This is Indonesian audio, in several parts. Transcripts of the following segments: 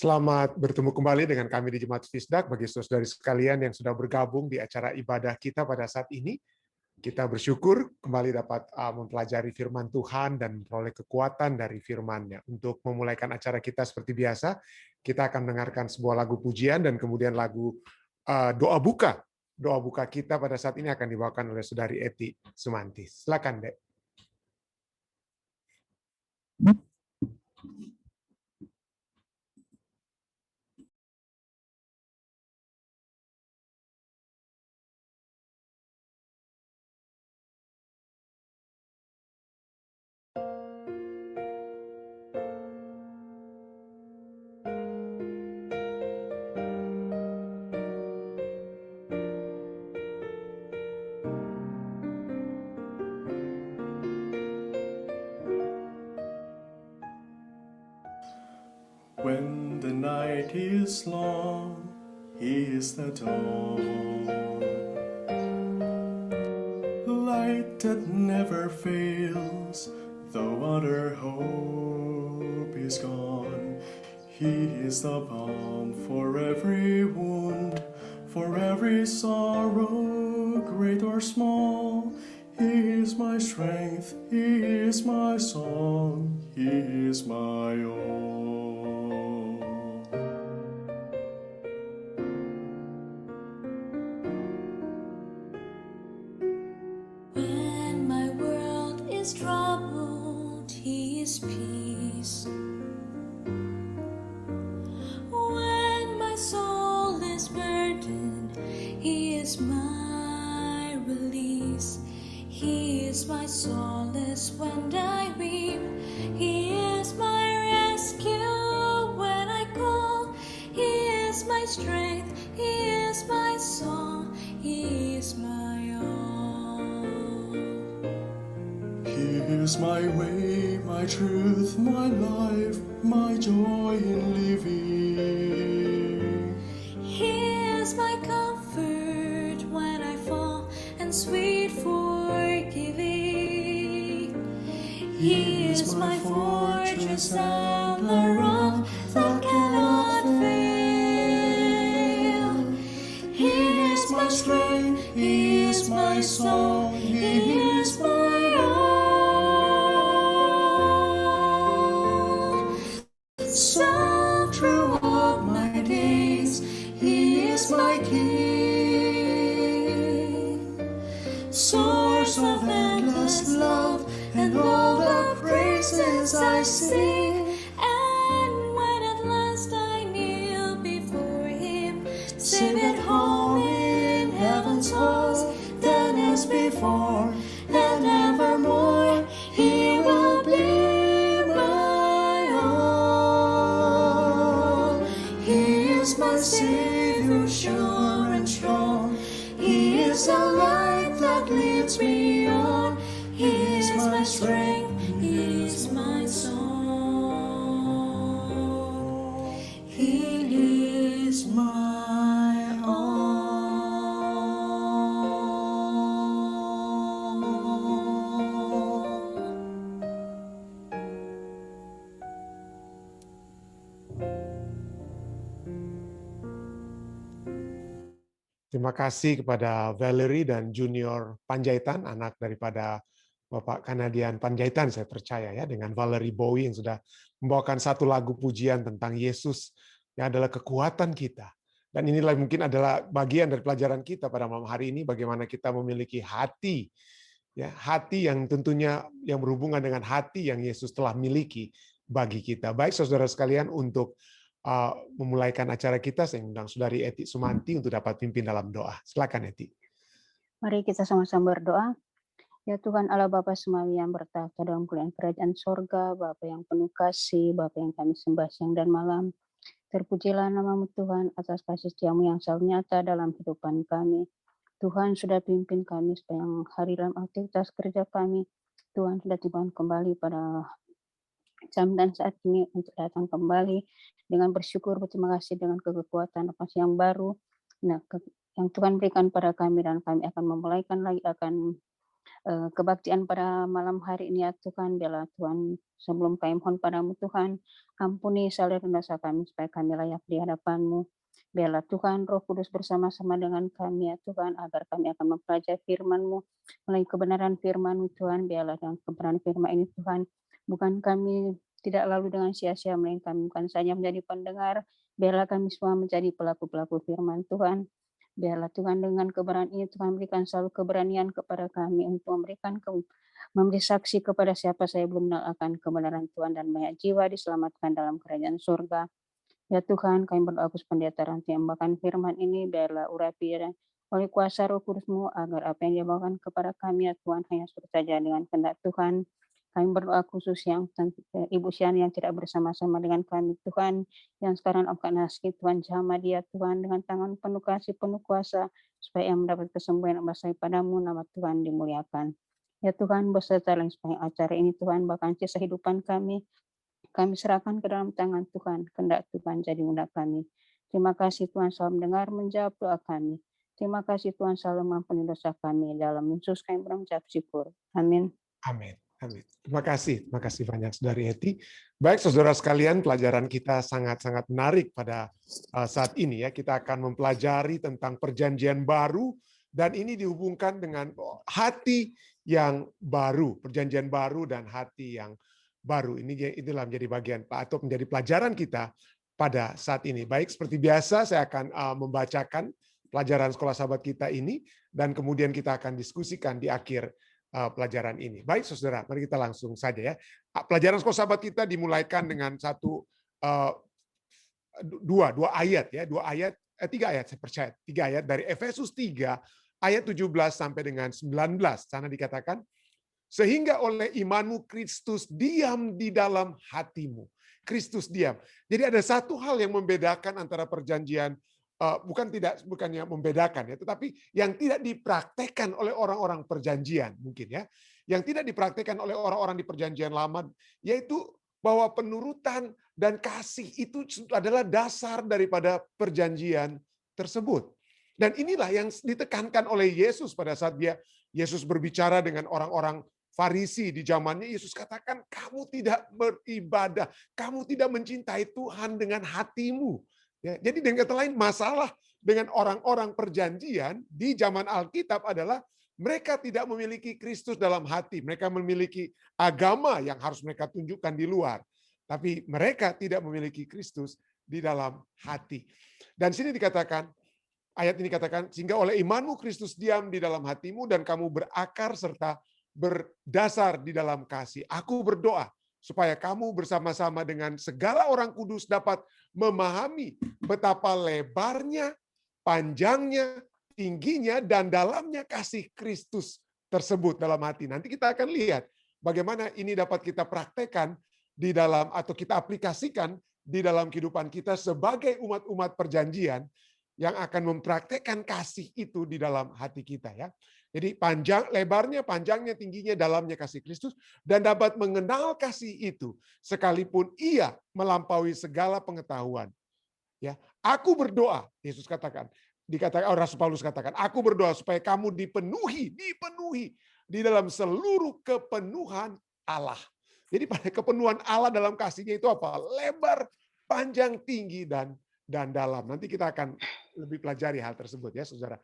Selamat bertemu kembali dengan kami di Jemaat Fisdak. Bagi saudara sekalian yang sudah bergabung di acara ibadah kita pada saat ini, kita bersyukur kembali dapat mempelajari firman Tuhan dan memperoleh kekuatan dari firman-Nya. Untuk memulaikan acara kita seperti biasa, kita akan mendengarkan sebuah lagu pujian dan kemudian lagu doa buka. Doa buka kita pada saat ini akan dibawakan oleh Saudari Eti Sumanti. Silakan, Dek. When the night is long, He is the dawn, light that never fails, though other hope is gone. He is the balm for every wound, for every sorrow, great or small. He is my strength, He is my song, He is my all. When my world is troubled, He is peace. When my soul is burdened, He is my release. He is my solace when I weep. He is my rescue when I call. He is my strength. He is my song. He is my all. He is my way, my truth, my life, my joy in living. He is my comfort when I fall and sweet forgiving. He is my fortress and the rock that cannot fail. He is my strength, He is my song, He is my all. So through all my days, He is my King, source of endless love and all the praises I sing. And when at last I kneel before Him, sing at home in heaven's halls, then as before and evermore, He will be my all. He is my Savior, sure and strong. He is the light that leads me on. He is my strength, He is my song. He is my all. Terima kasih kepada Valerie dan Junior Panjaitan, anak daripada Bapak Kanadian Panjaitan, saya percaya ya, dengan Valerie Bowie yang sudah membawakan satu lagu pujian tentang Yesus yang adalah kekuatan kita. Dan inilah mungkin adalah bagian dari pelajaran kita pada malam hari ini, bagaimana kita memiliki hati, ya, hati yang tentunya yang berhubungan dengan hati yang Yesus telah miliki bagi kita. Baik saudara sekalian, untuk memulaikan acara kita, saya undang Saudari Eti Sumanti untuk dapat pimpin dalam doa. Silakan Eti. Mari kita sama-sama berdoa. Ya Tuhan Allah Bapa Semawi yang bertahta dalam kerajaan sorga, Bapa yang penuh kasih, Bapa yang kami sembah siang dan malam. Terpujilah nama-Mu Tuhan atas kasih setiamu yang selalu nyata dalam kehidupan kami. Tuhan sudah pimpin kami sepanjang hari dalam aktivitas kerja kami. Tuhan sudah tiba kembali pada jam dan saat ini untuk datang kembali dengan bersyukur, berterima kasih dengan kekuatan apa yang baru yang Tuhan berikan pada kami, dan kami akan memulaikan lagi, akan kebaktian pada malam hari ini ya Tuhan. Biarlah Tuhan sebelum kami mohon padamu Tuhan, ampuni salah dan dosa kami supaya kami layak di hadapan-Mu. Biarlah Tuhan Roh Kudus bersama-sama dengan kami ya Tuhan, agar kami akan mempelajari firman-Mu, melalui kebenaran firman-Mu Tuhan. Biarlah dengan kebenaran firman ini Tuhan, bukan kami tidak lalu dengan sia-sia, melainkan kami bukan saja menjadi pendengar, biarlah kami semua menjadi pelaku-pelaku firman Tuhan. Biarlah Tuhan dengan kebenaran ini Tuhan berikan selalu keberanian kepada kami untuk memberi saksi kepada siapa saya belum kenal akan kebenaran Tuhan, dan banyak jiwa diselamatkan dalam kerajaan surga. Ya Tuhan, kami berdoa khusus pendeta Ranti yang membawakan firman ini, biarlah urapi dan oleh kuasa Roh Kudus-Mu, agar apa yang dia bawakan kepada kami ya Tuhan hanya seperti saja dengan kehendak Tuhan. Kami berdoa khusus yang Ibu Sian yang tidak bersama-sama dengan kami Tuhan, yang sekarang angkat nasib Tuhan, jamah dia Tuhan dengan tangan penuh kasih, penuh kuasa, supaya yang mendapat kesembuhan yang berasal padamu, nama Tuhan dimuliakan. Ya Tuhan, beserta lain supaya acara ini Tuhan, bahkan kisah kehidupan kami serahkan ke dalam tangan Tuhan, kehendak Tuhan jadi undak kami. Terima kasih Tuhan selalu mendengar, menjawab doa kami. Terima kasih Tuhan selalu mengampuni dosa kami. Dalam Yesus kami berucap syukur. Amin. Amin. Amin. Terima kasih banyak Saudari Eti. Baik saudara sekalian, pelajaran kita sangat-sangat menarik pada saat ini ya. Kita akan mempelajari tentang perjanjian baru, dan ini dihubungkan dengan hati yang baru, perjanjian baru dan hati yang baru. Inilah menjadi bagian atau menjadi pelajaran kita pada saat ini. Baik, seperti biasa saya akan membacakan pelajaran sekolah sahabat kita ini, dan kemudian kita akan diskusikan di akhir pelajaran ini. Baik saudara, mari kita langsung saja ya. Pelajaran sekolah sahabat kita dimulaikan dengan dua ayat ya, tiga ayat saya percaya, 3 ayat dari Efesus 3 ayat 17 sampai dengan 19. Sana dikatakan, sehingga oleh imanmu Kristus diam di dalam hatimu. Kristus diam. Jadi ada satu hal yang membedakan antara perjanjian, bukannya membedakan ya, tetapi yang tidak dipraktekkan oleh orang-orang perjanjian mungkin ya, yang tidak dipraktekkan oleh orang-orang di perjanjian lama, yaitu bahwa penurutan dan kasih itu adalah dasar daripada perjanjian tersebut. Dan inilah yang ditekankan oleh Yesus pada saat Yesus berbicara dengan orang-orang Farisi di zamannya. Yesus katakan, kamu tidak beribadah, kamu tidak mencintai Tuhan dengan hatimu. Ya, jadi dengan kata lain, masalah dengan orang-orang perjanjian di zaman Alkitab adalah mereka tidak memiliki Kristus dalam hati. Mereka memiliki agama yang harus mereka tunjukkan di luar. Tapi mereka tidak memiliki Kristus di dalam hati. Dan sini dikatakan, ayat ini katakan, sehingga oleh imanmu Kristus diam di dalam hatimu dan kamu berakar serta berdasar di dalam kasih. Aku berdoa supaya kamu bersama-sama dengan segala orang kudus dapat memahami betapa lebarnya, panjangnya, tingginya, dan dalamnya kasih Kristus tersebut dalam hati. Nanti kita akan lihat bagaimana ini dapat kita praktekkan di dalam, atau kita aplikasikan di dalam kehidupan kita sebagai umat-umat perjanjian yang akan mempraktekkan kasih itu di dalam hati kita ya. Jadi lebarnya, panjangnya, tingginya, dalamnya kasih Kristus, dan dapat mengenal kasih itu sekalipun ia melampaui segala pengetahuan. Ya, aku berdoa, Yesus katakan, Rasul Paulus katakan, aku berdoa supaya kamu dipenuhi di dalam seluruh kepenuhan Allah. Jadi pada kepenuhan Allah dalam kasihnya itu apa? Lebar, panjang, tinggi, dan dalam. Nanti kita akan lebih pelajari hal tersebut ya, saudara.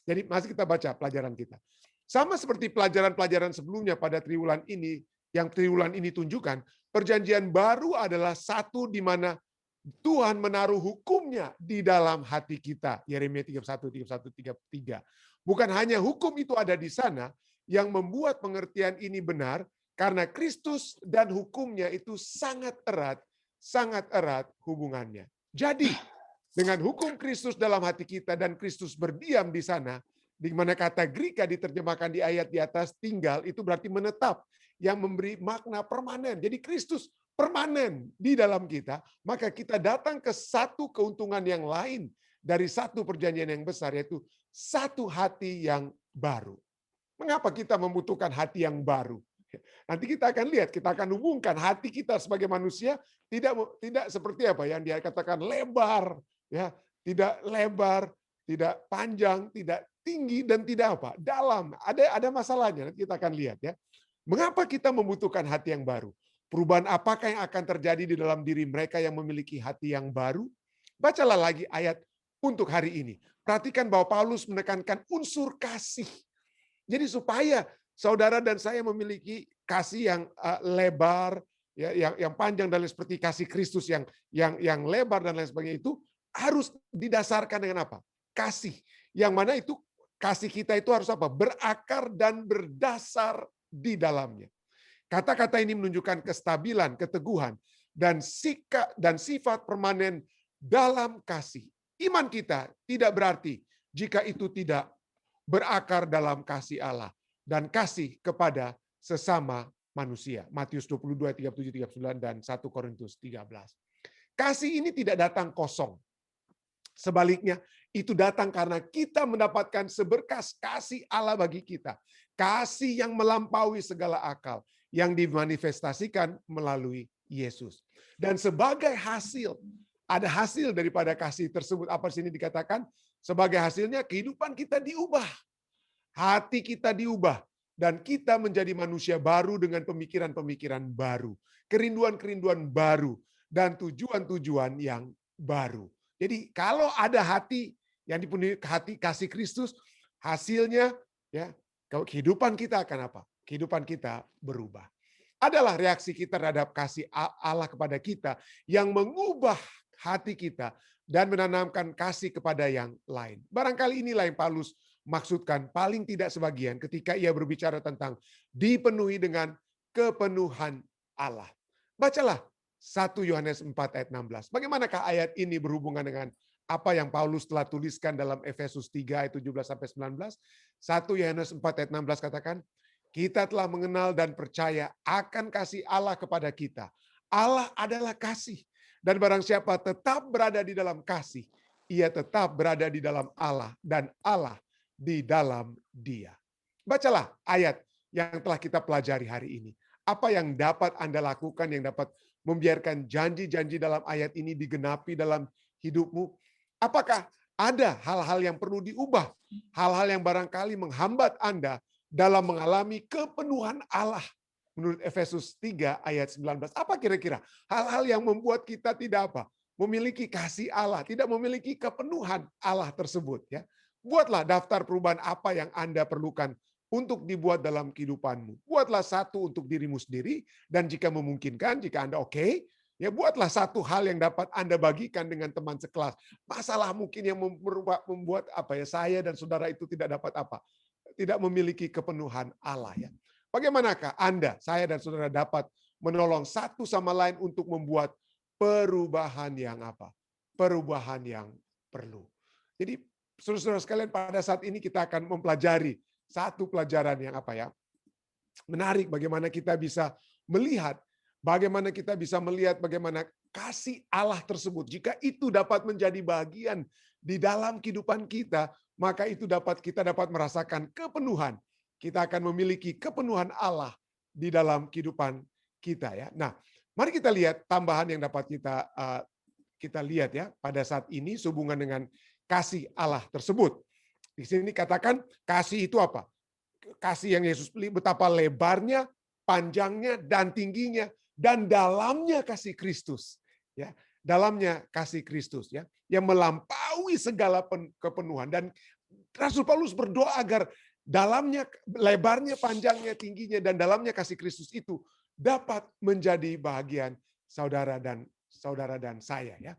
Jadi masih kita baca pelajaran kita. Sama seperti pelajaran-pelajaran sebelumnya pada triwulan ini, yang triwulan ini tunjukkan, perjanjian baru adalah satu di mana Tuhan menaruh hukumnya di dalam hati kita. Yeremia 31, 33. Bukan hanya hukum itu ada di sana, yang membuat pengertian ini benar, karena Kristus dan hukumnya itu sangat erat hubungannya. Jadi, dengan hukum Kristus dalam hati kita dan Kristus berdiam di sana, di mana kata Greka diterjemahkan di ayat di atas, tinggal, itu berarti menetap, yang memberi makna permanen. Jadi Kristus permanen di dalam kita, maka kita datang ke satu keuntungan yang lain dari satu perjanjian yang besar, yaitu satu hati yang baru. Mengapa kita membutuhkan hati yang baru? Nanti kita akan lihat, kita akan hubungkan hati kita sebagai manusia tidak seperti apa yang dia katakan lebar, ya, tidak lebar, tidak panjang, tidak tinggi dan tidak apa? Dalam. Ada masalahnya, nanti kita akan lihat ya. Mengapa kita membutuhkan hati yang baru? Perubahan apakah yang akan terjadi di dalam diri mereka yang memiliki hati yang baru? Bacalah lagi ayat untuk hari ini. Perhatikan bahwa Paulus menekankan unsur kasih. Jadi supaya saudara dan saya memiliki kasih yang lebar, ya, yang panjang dan lain seperti kasih Kristus yang lebar dan lain sebagainya, itu harus didasarkan dengan apa? Kasih. Yang mana itu kasih kita itu harus apa? Berakar dan berdasar di dalamnya. Kata-kata ini menunjukkan kestabilan, keteguhan, dan sikap dan sifat permanen dalam kasih. Iman kita tidak berarti jika itu tidak berakar dalam kasih Allah dan kasih kepada sesama manusia. Matius 22, 37, 39, dan 1 Korintus 13. Kasih ini tidak datang kosong. Sebaliknya, itu datang karena kita mendapatkan seberkas kasih Allah bagi kita. Kasih yang melampaui segala akal, yang dimanifestasikan melalui Yesus. Dan sebagai hasil, ada hasil daripada kasih tersebut. Apa di sini dikatakan? Sebagai hasilnya kehidupan kita diubah. Hati kita diubah. Dan kita menjadi manusia baru dengan pemikiran-pemikiran baru. Kerinduan-kerinduan baru. Dan tujuan-tujuan yang baru. Jadi kalau ada hati yang dipenuhi hati kasih Kristus, hasilnya ya kehidupan kita akan apa? Kehidupan kita berubah. Adalah reaksi kita terhadap kasih Allah kepada kita yang mengubah hati kita dan menanamkan kasih kepada yang lain. Barangkali inilah yang Paulus maksudkan paling tidak sebagian ketika ia berbicara tentang dipenuhi dengan kepenuhan Allah. Bacalah 1 Yohanes 4 ayat 16. Bagaimanakah ayat ini berhubungan dengan apa yang Paulus telah tuliskan dalam Efesus 3 ayat 17-19? 1 Yohanes 4 ayat 16 katakan, kita telah mengenal dan percaya akan kasih Allah kepada kita. Allah adalah kasih. Dan barang siapa tetap berada di dalam kasih, ia tetap berada di dalam Allah dan Allah di dalam dia. Bacalah ayat yang telah kita pelajari hari ini. Apa yang dapat Anda lakukan yang dapat membiarkan janji-janji dalam ayat ini digenapi dalam hidupmu? Apakah ada hal-hal yang perlu diubah? Hal-hal yang barangkali menghambat Anda dalam mengalami kepenuhan Allah. Menurut Efesus 3 ayat 19. Apa kira-kira? Hal-hal yang membuat kita tidak apa? Memiliki kasih Allah. Tidak memiliki kepenuhan Allah tersebut. Ya. Buatlah daftar perubahan apa yang Anda perlukan untuk dibuat dalam kehidupanmu. Buatlah satu untuk dirimu sendiri. Dan jika memungkinkan, jika Anda oke, ya buatlah satu hal yang dapat Anda bagikan dengan teman sekelas. Masalah mungkin yang membuat apa ya saya dan saudara itu tidak dapat apa? Tidak memiliki kepenuhan Allah ya. Bagaimanakah Anda, saya dan saudara dapat menolong satu sama lain untuk membuat perubahan yang apa? Perubahan yang perlu. Jadi saudara-saudara sekalian, pada saat ini kita akan mempelajari satu pelajaran yang apa ya? Menarik, bagaimana kita bisa melihat bagaimana kasih Allah tersebut. Jika itu dapat menjadi bagian di dalam kehidupan kita, maka itu kita dapat merasakan kepenuhan. Kita akan memiliki kepenuhan Allah di dalam kehidupan kita ya. Nah, mari kita lihat tambahan yang dapat kita lihat ya pada saat ini sehubungan dengan kasih Allah tersebut. Di sini katakan kasih itu apa? Kasih yang Yesus pilih, betapa lebarnya, panjangnya, dan tingginya, dan dalamnya kasih Kristus. Ya, dalamnya kasih Kristus ya, yang melampaui segala kepenuhan. Dan Rasul Paulus berdoa agar dalamnya, lebarnya, panjangnya, tingginya, dan dalamnya kasih Kristus itu dapat menjadi bahagian saudara dan saya ya.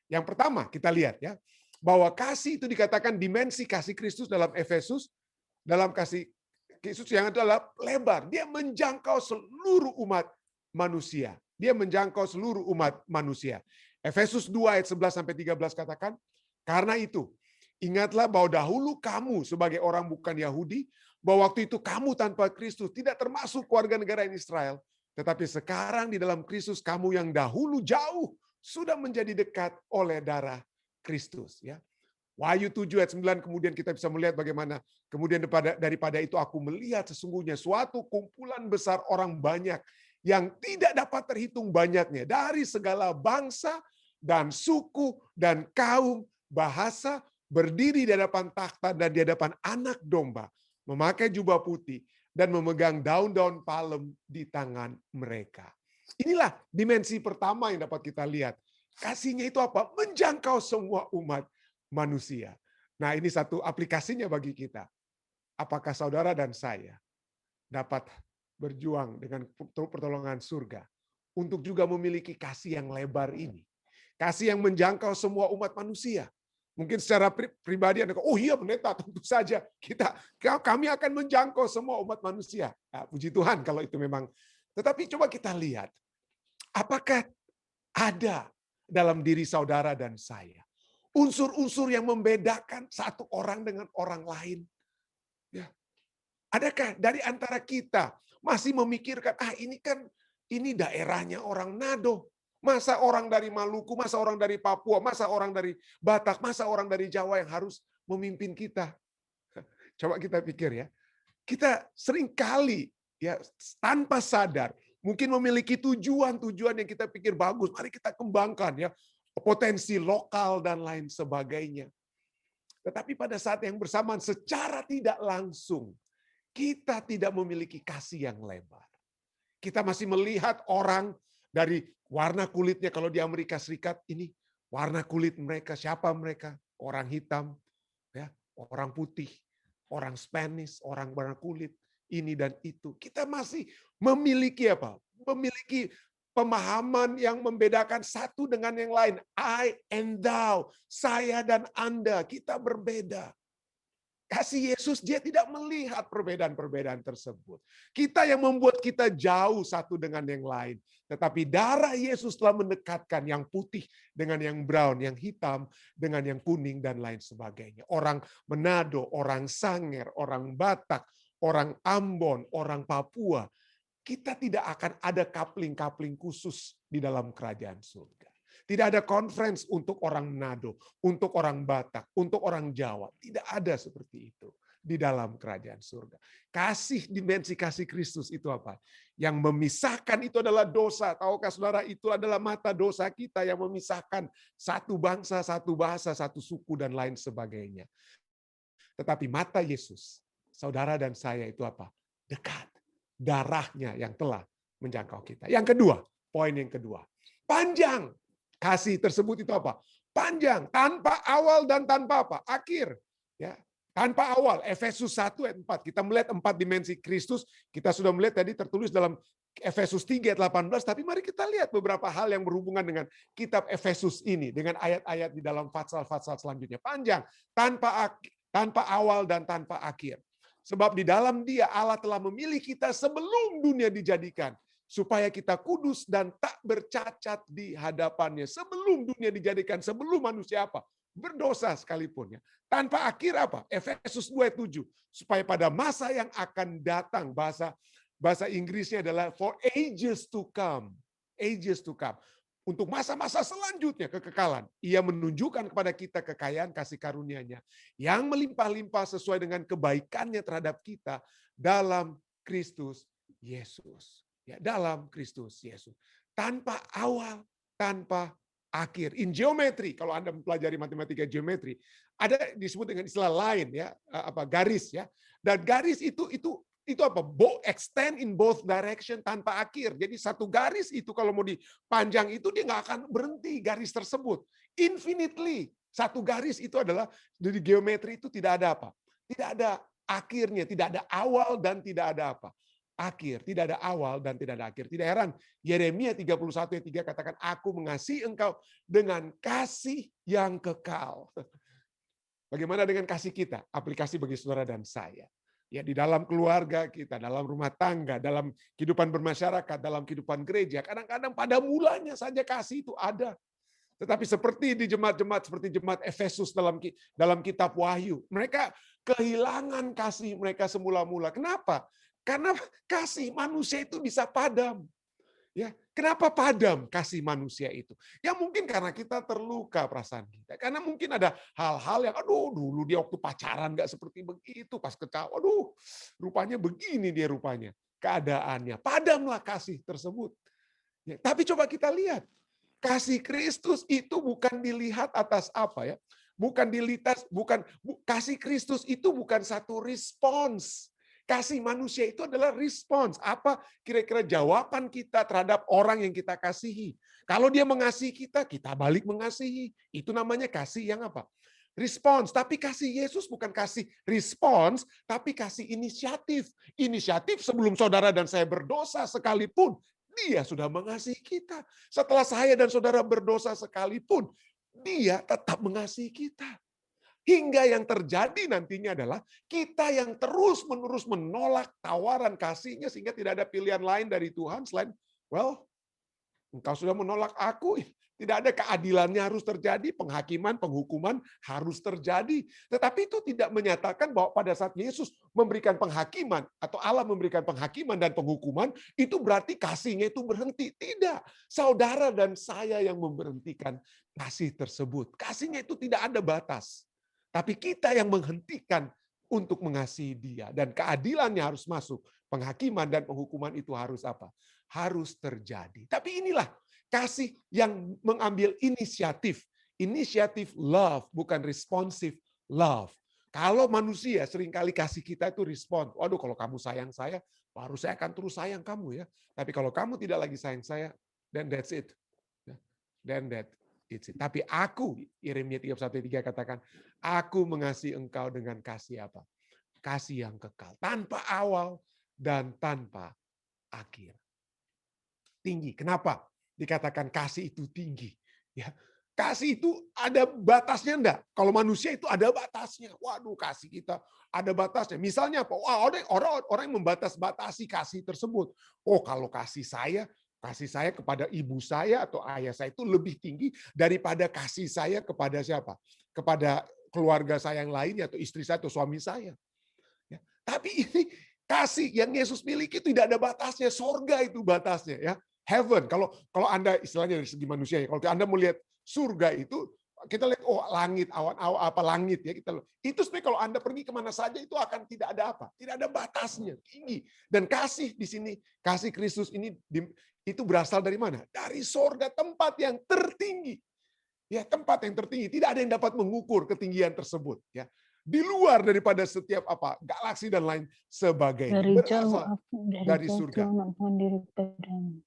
Yang pertama kita lihat ya, bahwa kasih itu dikatakan dimensi kasih Kristus dalam Efesus, dalam kasih Kristus yang adalah lebar. Dia menjangkau seluruh umat manusia. Dia menjangkau seluruh umat manusia. Efesus 2 ayat 11-13 katakan, karena itu ingatlah bahwa dahulu kamu sebagai orang bukan Yahudi, bahwa waktu itu kamu tanpa Kristus tidak termasuk keluarga negara Israel, tetapi sekarang di dalam Kristus kamu yang dahulu jauh sudah menjadi dekat oleh darah Kristus ya. Wahyu 7 ayat 9 kemudian kita bisa melihat bagaimana kemudian daripada itu aku melihat sesungguhnya suatu kumpulan besar orang banyak yang tidak dapat terhitung banyaknya dari segala bangsa dan suku dan kaum, bahasa, berdiri di hadapan takhta dan di hadapan anak domba, memakai jubah putih dan memegang daun-daun palem di tangan mereka. Inilah dimensi pertama yang dapat kita lihat. Kasihnya itu apa? Menjangkau semua umat manusia. Nah, ini satu aplikasinya bagi kita. Apakah saudara dan saya dapat berjuang dengan pertolongan surga untuk juga memiliki kasih yang lebar ini? Kasih yang menjangkau semua umat manusia. Mungkin secara pribadi Anda, oh iya pendeta, tentu saja kami akan menjangkau semua umat manusia. Nah, puji Tuhan kalau itu memang. Tetapi coba kita lihat, apakah ada dalam diri saudara dan saya unsur-unsur yang membedakan satu orang dengan orang lain? Ya. Adakah dari antara kita masih memikirkan, ini daerahnya orang Nado. Masa orang dari Maluku, masa orang dari Papua, masa orang dari Batak, masa orang dari Jawa yang harus memimpin kita. Coba kita pikir ya. Kita seringkali ya tanpa sadar mungkin memiliki tujuan-tujuan yang kita pikir bagus. Mari kita kembangkan ya, potensi lokal dan lain sebagainya. Tetapi pada saat yang bersamaan secara tidak langsung kita tidak memiliki kasih yang lebar. Kita masih melihat orang dari warna kulitnya, kalau di Amerika Serikat ini warna kulit mereka, siapa mereka? Orang hitam, ya, orang putih, orang Spanish, orang warna kulit, ini dan itu. Kita masih memiliki apa? Memiliki pemahaman yang membedakan satu dengan yang lain. I and thou, saya dan Anda, kita berbeda. Kasih Yesus, dia tidak melihat perbedaan-perbedaan tersebut. Kita yang membuat kita jauh satu dengan yang lain. Tetapi darah Yesus telah mendekatkan yang putih dengan yang brown, yang hitam dengan yang kuning, dan lain sebagainya. Orang Manado, orang Sanger, orang Batak, orang Ambon, orang Papua. Kita tidak akan ada coupling-coupling khusus di dalam kerajaan surga. Tidak ada conference untuk orang Manado, untuk orang Batak, untuk orang Jawa. Tidak ada seperti itu di dalam kerajaan surga. Dimensi kasih Kristus itu apa? Yang memisahkan itu adalah dosa. Tahukah saudara, itu adalah mata dosa kita yang memisahkan satu bangsa, satu bahasa, satu suku, dan lain sebagainya. Tetapi mata Yesus, saudara dan saya itu apa? Dekat. Darahnya yang telah menjangkau kita. Yang kedua, poin yang kedua. Panjang. Kasih tersebut itu apa? Panjang, tanpa awal dan tanpa apa? Akhir. Ya, tanpa awal. Efesus 1 ayat 4. Kita melihat 4 dimensi Kristus. Kita sudah melihat tadi tertulis dalam Efesus 3 ayat 18. Tapi mari kita lihat beberapa hal yang berhubungan dengan kitab Efesus ini. Dengan ayat-ayat di dalam fatsal-fatsal selanjutnya. Panjang, tanpa awal dan tanpa akhir. Sebab di dalam Dia Allah telah memilih kita sebelum dunia dijadikan. Supaya kita kudus dan tak bercacat di hadapannya. Sebelum dunia dijadikan, sebelum manusia apa? Berdosa sekalipun. Ya. Tanpa akhir apa? Efesus 2:7. Supaya pada masa yang akan datang, bahasa Inggrisnya adalah for ages to come. Ages to come. Untuk masa-masa selanjutnya, kekekalan. Ia menunjukkan kepada kita kekayaan kasih karunia-Nya yang melimpah-limpah sesuai dengan kebaikannya terhadap kita dalam Kristus Yesus. Ya, dalam Kristus Yesus. Tanpa awal, tanpa akhir. In geometry, kalau Anda mempelajari matematika geometri, ada disebut dengan istilah line ya, garis ya. Dan garis itu apa? Extend in both direction tanpa akhir. Jadi satu garis itu kalau mau dipanjang itu dia nggak akan berhenti garis tersebut. Infinitely. Satu garis itu adalah dari geometri itu tidak ada apa? Tidak ada akhirnya, tidak ada awal dan tidak ada apa? Akhir, tidak ada awal dan tidak ada akhir. Tidak heran, Yeremia 31 ayat 3 katakan, aku mengasihi engkau dengan kasih yang kekal. Bagaimana dengan kasih kita? Aplikasi bagi saudara dan saya. Ya, di dalam keluarga kita, dalam rumah tangga, dalam kehidupan bermasyarakat, dalam kehidupan gereja, kadang-kadang pada mulanya saja kasih itu ada. Tetapi seperti di jemaat-jemaat, seperti jemaat Efesus dalam kitab Wahyu, mereka kehilangan kasih mereka semula-mula. Kenapa? Karena kasih manusia itu bisa padam. Ya, kenapa padam kasih manusia itu? Ya mungkin karena kita terluka perasaan kita. Karena mungkin ada hal-hal yang dulu dia waktu pacaran nggak seperti begitu, pas ketawa, rupanya begini dia rupanya. Keadaannya, padamlah kasih tersebut. Ya, tapi coba kita lihat, kasih Kristus itu bukan dilihat atas apa ya? bukan dilitas, kasih Kristus itu bukan satu respons. Kasih manusia itu adalah respons. Apa kira-kira jawaban kita terhadap orang yang kita kasihi? Kalau dia mengasihi kita, kita balik mengasihi. Itu namanya kasih yang apa? Respons. Tapi kasih Yesus bukan kasih respons, tapi kasih inisiatif. Inisiatif sebelum saudara dan saya berdosa sekalipun, dia sudah mengasihi kita. Setelah saya dan saudara berdosa sekalipun, dia tetap mengasihi kita. Hingga yang terjadi nantinya adalah kita yang terus-menerus menolak tawaran kasihnya sehingga tidak ada pilihan lain dari Tuhan selain, well, engkau sudah menolak aku, tidak ada keadilannya harus terjadi, penghakiman, penghukuman harus terjadi. Tetapi itu tidak menyatakan bahwa pada saat Yesus memberikan penghakiman atau Allah memberikan penghakiman dan penghukuman, itu berarti kasihnya itu berhenti. Tidak. Saudara dan saya yang memberhentikan kasih tersebut. Kasihnya itu tidak ada batas. Tapi kita yang menghentikan untuk mengasihi dia. Dan keadilannya harus masuk. Penghakiman dan penghukuman itu harus apa? Harus terjadi. Tapi inilah kasih yang mengambil inisiatif. Inisiatif love, bukan responsif love. Kalau manusia seringkali kasih kita itu respon. Waduh, kalau kamu sayang saya, baru saya akan terus sayang kamu ya. Tapi kalau kamu tidak lagi sayang saya, then that's it. Then that's it. Tapi aku, Yeremia 31:3 katakan, aku mengasihi engkau dengan kasih apa? Kasih yang kekal. Tanpa awal dan tanpa akhir. Tinggi. Kenapa dikatakan kasih itu tinggi? Ya, kasih itu ada batasnya enggak? Kalau manusia itu ada batasnya. Waduh, kasih kita ada batasnya. Misalnya apa? Wah, orang yang membatas-batasi kasih tersebut. Oh, kalau kasih saya kepada ibu saya atau ayah saya itu lebih tinggi daripada kasih saya kepada siapa? Kepada keluarga saya yang lain atau istri saya atau suami saya. Ya. Tapi ini kasih yang Yesus miliki tidak ada batasnya. Sorga itu batasnya ya. Heaven, kalau Anda istilahnya dari segi manusia ya, kalau Anda melihat surga itu, kita lihat oh langit, awan-awan apa langit ya kita. Itu sebenarnya kalau Anda pergi kemana saja itu akan tidak ada apa, tidak ada batasnya, tinggi. Dan kasih di sini, kasih Kristus ini itu berasal dari mana? Dari sorga, tempat yang tertinggi. Ya, tempat yang tertinggi. Tidak ada yang dapat mengukur ketinggian tersebut. Ya, di luar daripada setiap apa galaksi dan lain sebagainya. Dari jauh Berasal aku dari surga. diri padamu.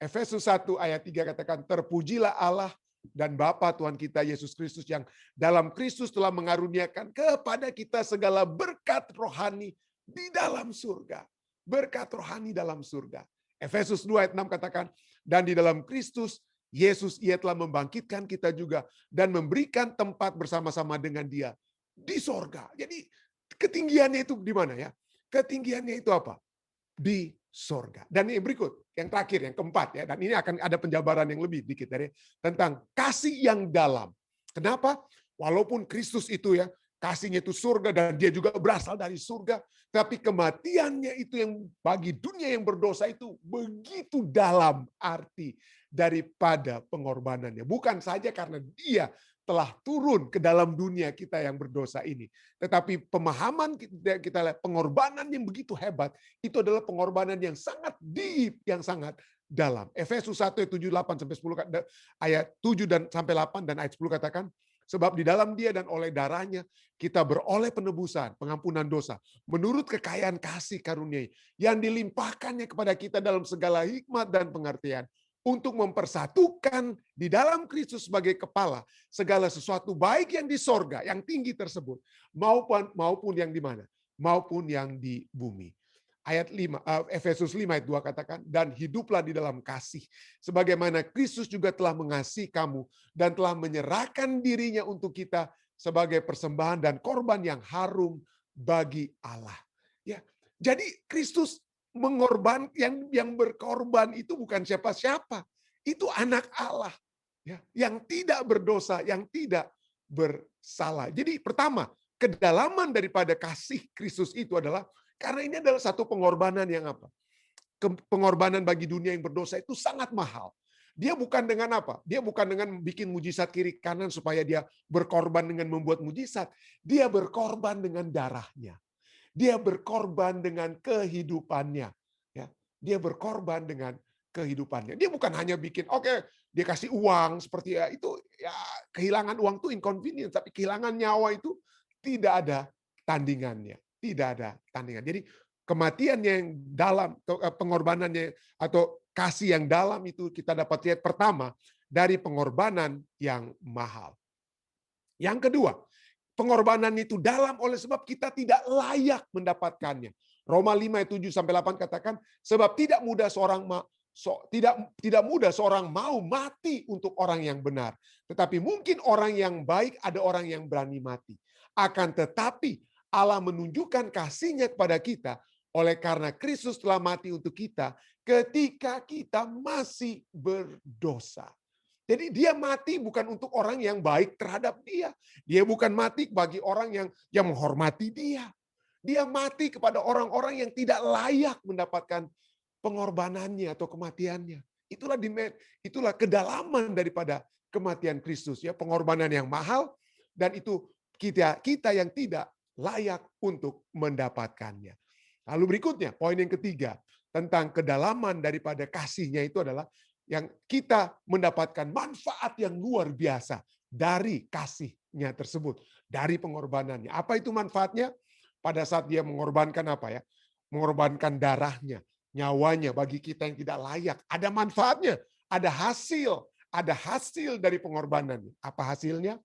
Efesus 1 ayat 3 katakan, terpujilah Allah dan Bapa Tuhan kita Yesus Kristus yang dalam Kristus telah mengaruniakan kepada kita segala berkat rohani di dalam surga. Berkat rohani dalam surga. Efesus 2 ayat 6 katakan, dan di dalam Kristus Yesus ia telah membangkitkan kita juga dan memberikan tempat bersama-sama dengan dia di sorga. Jadi ketinggiannya itu di mana ya? Ketinggiannya itu apa? Di sorga. Dan ini berikut, yang terakhir, yang keempat ya. Dan ini akan ada penjabaran yang lebih dikit dari tentang kasih yang dalam. Kenapa? Walaupun Kristus itu ya, kasihnya itu surga dan dia juga berasal dari surga, tapi kematiannya itu yang bagi dunia yang berdosa itu begitu dalam arti daripada pengorbanannya. Bukan saja karena dia telah turun ke dalam dunia kita yang berdosa ini. Tetapi pemahaman kita lihat pengorbanan yang begitu hebat, itu adalah pengorbanan yang sangat deep, yang sangat dalam. Efesus 1 ayat 7-8-10 ayat 7 dan sampai 8 dan ayat 10 katakan, sebab di dalam dia dan oleh darahnya kita beroleh penebusan, pengampunan dosa, menurut kekayaan kasih karunia yang dilimpahkannya kepada kita dalam segala hikmat dan pengertian, untuk mempersatukan di dalam Kristus sebagai kepala segala sesuatu baik yang di sorga, yang tinggi tersebut, maupun yang di mana? Maupun yang di bumi. Ayat 5, Efesus 5 ayat 2 katakan, dan hiduplah di dalam kasih, sebagaimana Kristus juga telah mengasihi kamu dan telah menyerahkan dirinya untuk kita sebagai persembahan dan korban yang harum bagi Allah. Ya, jadi Kristus mengorban, yang berkorban itu bukan siapa-siapa, itu anak Allah ya, yang tidak berdosa, yang tidak bersalah. Jadi pertama, kedalaman daripada kasih Kristus itu adalah karena ini adalah satu pengorbanan yang apa? Pengorbanan bagi dunia yang berdosa itu sangat mahal. Dia bukan dengan apa? Dia bukan dengan bikin mujizat kiri kanan supaya dia berkorban dengan membuat mujizat. Dia berkorban dengan darahnya. Dia berkorban dengan kehidupannya. Ya, dia berkorban dengan kehidupannya. Dia bukan hanya bikin, oke, dia kasih uang seperti ya itu, ya kehilangan uang itu inconvenience, tapi kehilangan nyawa itu tidak ada tandingannya, tidak ada tandingan. Jadi kematiannya yang dalam, pengorbanannya atau kasih yang dalam itu kita dapat lihat pertama dari pengorbanan yang mahal. Yang kedua, pengorbanan itu dalam oleh sebab kita tidak layak mendapatkannya. Roma 5 ayat 7 sampai 8 katakan, sebab tidak mudah seorang mau mati untuk orang yang benar. Tetapi mungkin orang yang baik ada orang yang berani mati. Akan tetapi Allah menunjukkan kasih-Nya kepada kita oleh karena Kristus telah mati untuk kita ketika kita masih berdosa. Jadi dia mati bukan untuk orang yang baik terhadap dia. Dia bukan mati bagi orang yang menghormati dia. Dia mati kepada orang-orang yang tidak layak mendapatkan pengorbanannya atau kematiannya. Itulah kedalaman daripada kematian Kristus, ya, pengorbanan yang mahal, dan itu kita yang tidak layak untuk mendapatkannya. Lalu berikutnya, poin yang ketiga tentang kedalaman daripada kasih-Nya itu adalah yang kita mendapatkan manfaat yang luar biasa dari kasih-Nya tersebut, dari pengorbanannya. Apa itu manfaatnya? Pada saat dia mengorbankan apa ya? Mengorbankan darahnya, nyawanya bagi kita yang tidak layak. Ada manfaatnya, ada hasil dari pengorbanan. Apa hasilnya?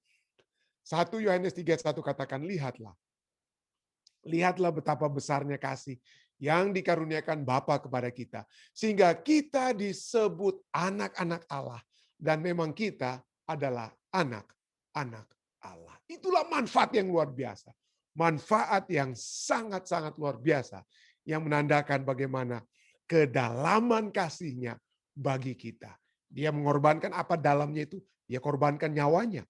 1 Yohanes 3:1 katakan, lihatlah betapa besarnya kasih yang dikaruniakan Bapa kepada kita, sehingga kita disebut anak-anak Allah, dan memang kita adalah anak-anak Allah. Itulah manfaat yang luar biasa. Manfaat yang sangat-sangat luar biasa, yang menandakan bagaimana kedalaman kasih-Nya bagi kita. Dia mengorbankan apa dalamnya itu? Dia korbankan nyawanya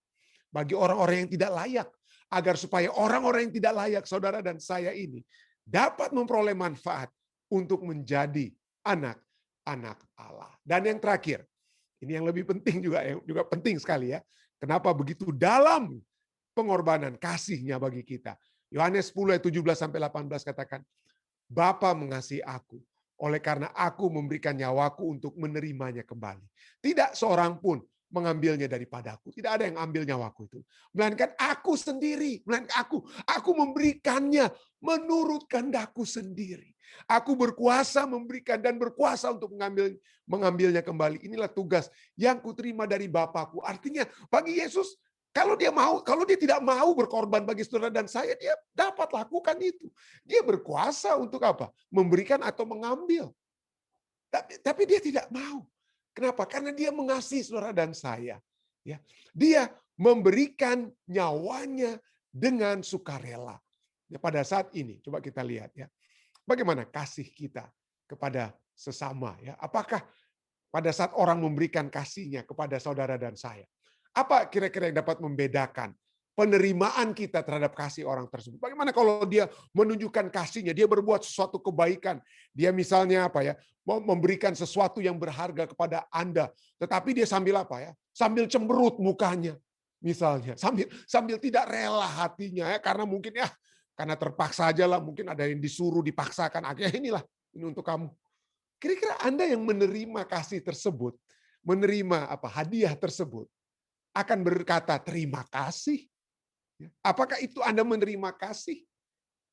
bagi orang-orang yang tidak layak, agar supaya orang-orang yang tidak layak, saudara dan saya ini, dapat memperoleh manfaat untuk menjadi anak-anak Allah. Dan yang terakhir, ini yang lebih penting juga penting sekali ya. Kenapa begitu dalam pengorbanan kasih-Nya bagi kita? Yohanes 10 ayat 17 sampai 18 katakan, Bapa mengasihi aku, oleh karena aku memberikan nyawaku untuk menerimanya kembali. Tidak seorang pun mengambilnya daripadaku. Tidak ada yang ambil nyawaku itu. Melainkan aku sendiri. Melainkan aku memberikannya menurut kehendakku sendiri. Aku berkuasa memberikan dan berkuasa untuk mengambilnya kembali. Inilah tugas yang kuterima dari Bapakku. Artinya bagi Yesus, kalau dia tidak mau berkorban bagi saudara dan saya, dia dapat lakukan itu. Dia berkuasa untuk apa? Memberikan atau mengambil. Tapi dia tidak mau. Kenapa? Karena dia mengasihi saudara dan saya. Ya, dia memberikan nyawanya dengan sukarela. Ya, pada saat ini, coba kita lihat ya, bagaimana kasih kita kepada sesama. Ya, apakah pada saat orang memberikan kasih-Nya kepada saudara dan saya, apa kira-kira yang dapat membedakan penerimaan kita terhadap kasih orang tersebut? Bagaimana kalau dia menunjukkan kasih-Nya, dia berbuat sesuatu kebaikan, dia misalnya apa ya, mau memberikan sesuatu yang berharga kepada Anda, tetapi dia sambil apa ya, sambil cemberut mukanya, misalnya, sambil tidak rela hatinya ya, karena mungkin ya, karena terpaksa aja lah, mungkin ada yang disuruh, dipaksakan, akhirnya ini untuk kamu. Kira-kira Anda yang menerima kasih tersebut, menerima apa hadiah tersebut, akan berkata terima kasih? Apakah itu Anda menerima kasih?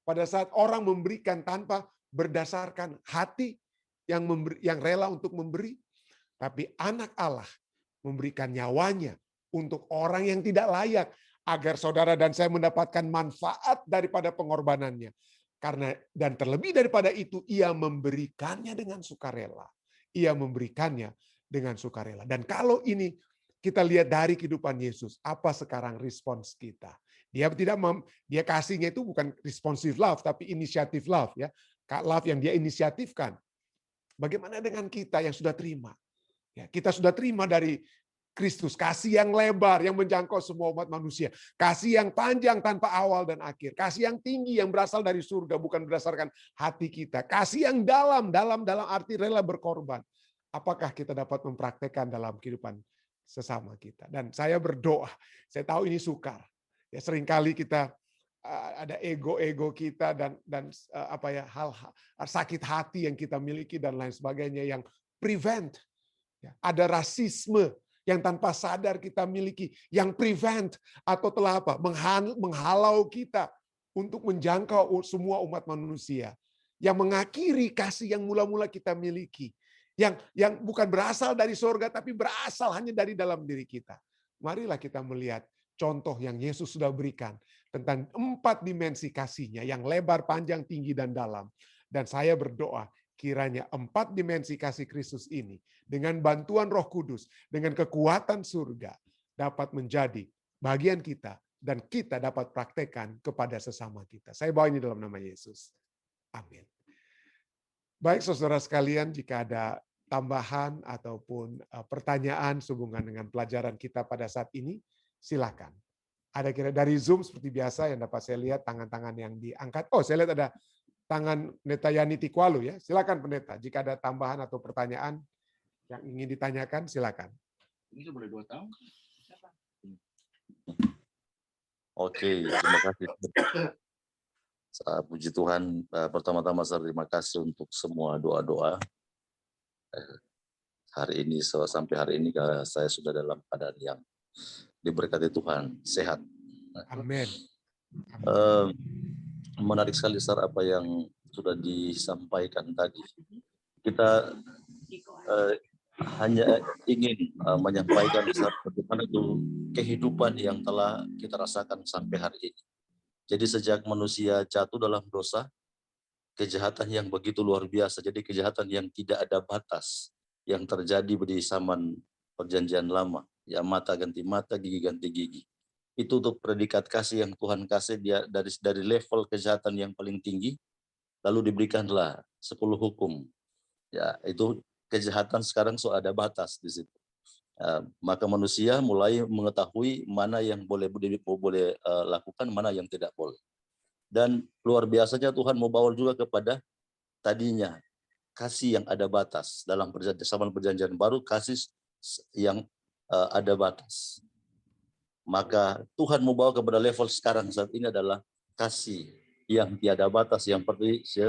Pada saat orang memberikan tanpa berdasarkan hati yang rela untuk memberi. Tapi anak Allah memberikan nyawanya untuk orang yang tidak layak, agar saudara dan saya mendapatkan manfaat daripada pengorbanannya. Dan terlebih daripada itu, ia memberikannya dengan sukarela. Ia memberikannya dengan sukarela. Dan kalau ini kita lihat dari kehidupan Yesus, apa sekarang respons kita? Dia kasihnya itu bukan responsive love, tapi initiative love, ya. Love yang dia inisiatifkan. Bagaimana dengan kita yang sudah terima? Ya, kita sudah terima dari Kristus, kasih yang lebar yang menjangkau semua umat manusia, kasih yang panjang tanpa awal dan akhir, kasih yang tinggi yang berasal dari surga bukan berdasarkan hati kita, kasih yang dalam arti rela berkorban. Apakah kita dapat mempraktekkan dalam kehidupan sesama kita? Dan saya berdoa, saya tahu ini sukar. Ya, seringkali kita ada ego kita dan apa ya, hal sakit hati yang kita miliki dan lain sebagainya yang prevent. Ya, ada rasisme yang tanpa sadar kita miliki, yang prevent atau telah apa? Menghalau kita untuk menjangkau semua umat manusia. Yang mengakhiri kasih yang mula-mula kita miliki. Yang bukan berasal dari sorga, tapi berasal hanya dari dalam diri kita. Marilah kita melihat contoh yang Yesus sudah berikan tentang 4 dimensi kasihnya yang lebar, panjang, tinggi, dan dalam. Dan saya berdoa kiranya 4 dimensi kasih Kristus ini dengan bantuan Roh Kudus, dengan kekuatan surga dapat menjadi bagian kita dan kita dapat praktekkan kepada sesama kita. Saya bawa ini dalam nama Yesus. Amin. Baik saudara sekalian, jika ada tambahan ataupun pertanyaan sehubungan dengan pelajaran kita pada saat ini, silakan. Ada kira dari Zoom seperti biasa yang dapat saya lihat tangan-tangan yang diangkat. Oh, saya lihat ada tangan Pendeta Yani Tikwalu ya. Silakan Pendeta, jika ada tambahan atau pertanyaan yang ingin ditanyakan, silakan. Ini sudah boleh 2 tahun. Oke, terima kasih. Puji Tuhan, pertama-tama saya terima kasih untuk semua doa-doa. Hari ini, sampai hari ini saya sudah dalam keadaan yang diberkati Tuhan, sehat. Amin. Menarik sekali Sar apa yang sudah disampaikan tadi. Kita hanya ingin menyampaikan Sar bagaimana itu kehidupan yang telah kita rasakan sampai hari ini. Jadi sejak manusia jatuh dalam dosa, kejahatan yang begitu luar biasa, jadi kejahatan yang tidak ada batas yang terjadi di zaman perjanjian lama, ya mata ganti mata, gigi ganti gigi. Itu untuk predikat kasih yang Tuhan kasih dia dari level kejahatan yang paling tinggi, lalu diberikanlah 10 hukum. Ya, itu kejahatan sekarang sudah ada batas di situ. Maka manusia mulai mengetahui mana yang boleh lakukan, mana yang tidak boleh. Dan luar biasanya Tuhan mau bawa juga kepada tadinya kasih yang ada batas dalam zaman perjanjian baru, kasih yang ada batas. Maka Tuhan mau bawa kepada level sekarang saat ini adalah kasih yang tiada batas, yang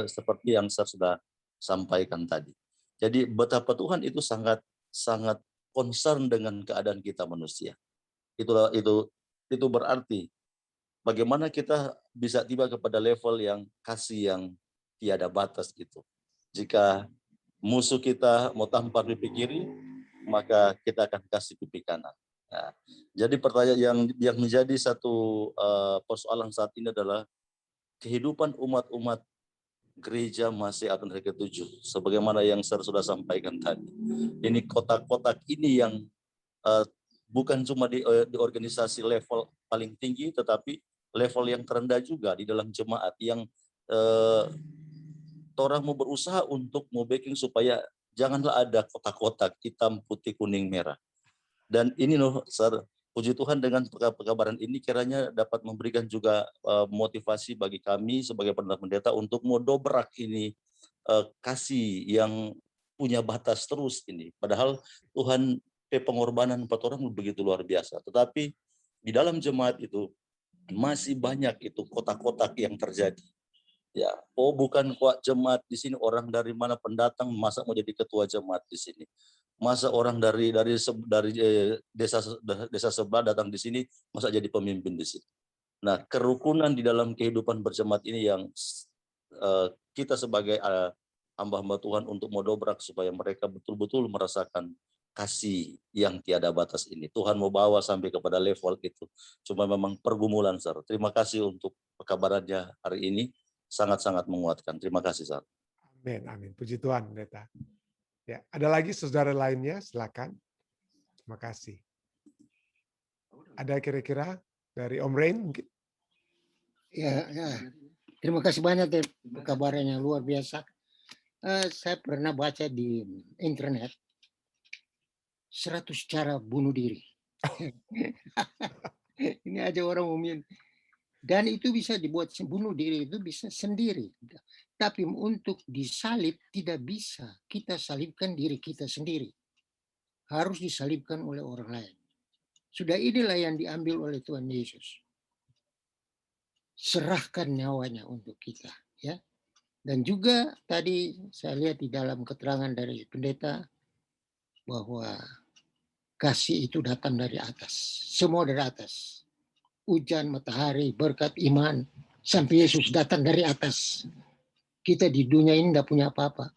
seperti yang saya sudah sampaikan tadi. Jadi betapa Tuhan itu sangat concern dengan keadaan kita manusia. Itu berarti bagaimana kita bisa tiba kepada level yang kasih yang tiada batas itu. Jika musuh kita mau tampar pipi kiri, maka kita akan kasih pipi kanan. Nah, jadi pertanyaan yang menjadi satu persoalan saat ini adalah kehidupan umat-umat gereja masih ada hari ke-7, sebagaimana yang saya sudah sampaikan tadi. Ini kotak-kotak ini yang bukan cuma di organisasi level paling tinggi, tetapi level yang terendah juga di dalam jemaat yang orang mau berusaha untuk mau backing supaya janganlah ada kotak-kotak hitam, putih, kuning, merah. Dan ini loh, puji Tuhan dengan pekabaran ini kiranya dapat memberikan juga motivasi bagi kami sebagai pendeta untuk mau dobrak ini kasih yang punya batas terus ini. Padahal Tuhan pengorbanan 4 orang begitu luar biasa. Tetapi di dalam jemaat itu masih banyak itu kotak-kotak yang terjadi. Ya, bukan kuat jemaat di sini orang dari mana pendatang masa mau jadi ketua jemaat di sini. Masa orang dari desa sebelah datang di sini masa jadi pemimpin di sini. Nah, kerukunan di dalam kehidupan berjemaat ini yang kita sebagai hamba-hamba Tuhan untuk mendobrak supaya mereka betul-betul merasakan kasih yang tiada batas ini. Tuhan mau bawa sampai kepada level itu. Cuma memang pergumulan, Sar. Terima kasih untuk pekabarannya hari ini. Sangat-sangat menguatkan. Terima kasih, Sar. Amin, amin. Puji Tuhan, Pendeta. Ya, ada lagi saudara lainnya? Silakan. Terima kasih. Ada kira-kira dari Om Rain mungkin? Ya. Terima kasih banyak ya kabarnya luar biasa. Saya pernah baca di internet 100 cara bunuh diri. Ini aja orang umum. Dan itu bisa dibuat, bunuh diri itu bisa sendiri. Tapi untuk disalib tidak bisa. Kita salibkan diri kita sendiri. Harus disalibkan oleh orang lain. Sudah inilah yang diambil oleh Tuhan Yesus. Serahkan nyawanya untuk kita. Ya. Dan juga tadi saya lihat di dalam keterangan dari pendeta, bahwa kasih itu datang dari atas. Semua dari atas. Hujan, matahari, berkat iman. Sampai Yesus datang dari atas. Kita di dunia ini tidak punya apa-apa.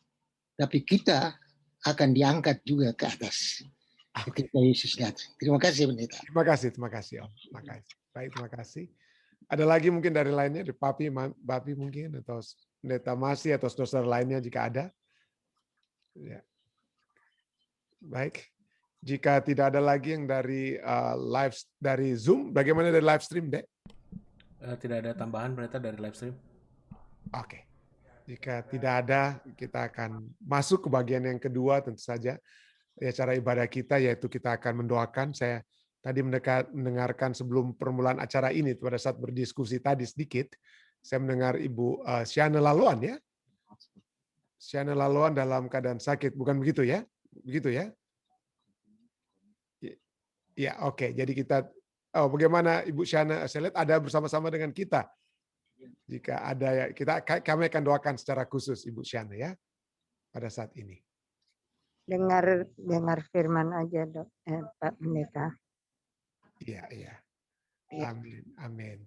Tapi kita akan diangkat juga ke atas. Ketika Yesus datang. Terima kasih, Pendeta. Terima kasih Om. Terima kasih. Baik, terima kasih. Ada lagi mungkin dari lainnya, dari Papi mungkin, atau Pendeta Masih, atau saudara lainnya jika ada. Ya. Baik. Jika tidak ada lagi yang dari dari Zoom, bagaimana dari live stream, Dek? Tidak ada tambahan, Pendeta, dari live stream. Oke. Jika tidak ada, kita akan masuk ke bagian yang kedua, tentu saja. Ya, cara ibadah kita, yaitu kita akan mendoakan. Saya tadi mendengarkan sebelum permulaan acara ini, pada saat berdiskusi tadi sedikit, saya mendengar Ibu Siana Laluan, ya. Siana Laluan dalam keadaan sakit, bukan begitu ya? Begitu ya? Ya, oke. Jadi kita, bagaimana Ibu Siana? Saya lihat ada bersama-sama dengan kita. Jika ada, kami akan doakan secara khusus Ibu Siana ya pada saat ini. Dengar firman aja, Dok, Pak Pendeta. Iya. Amin, amin.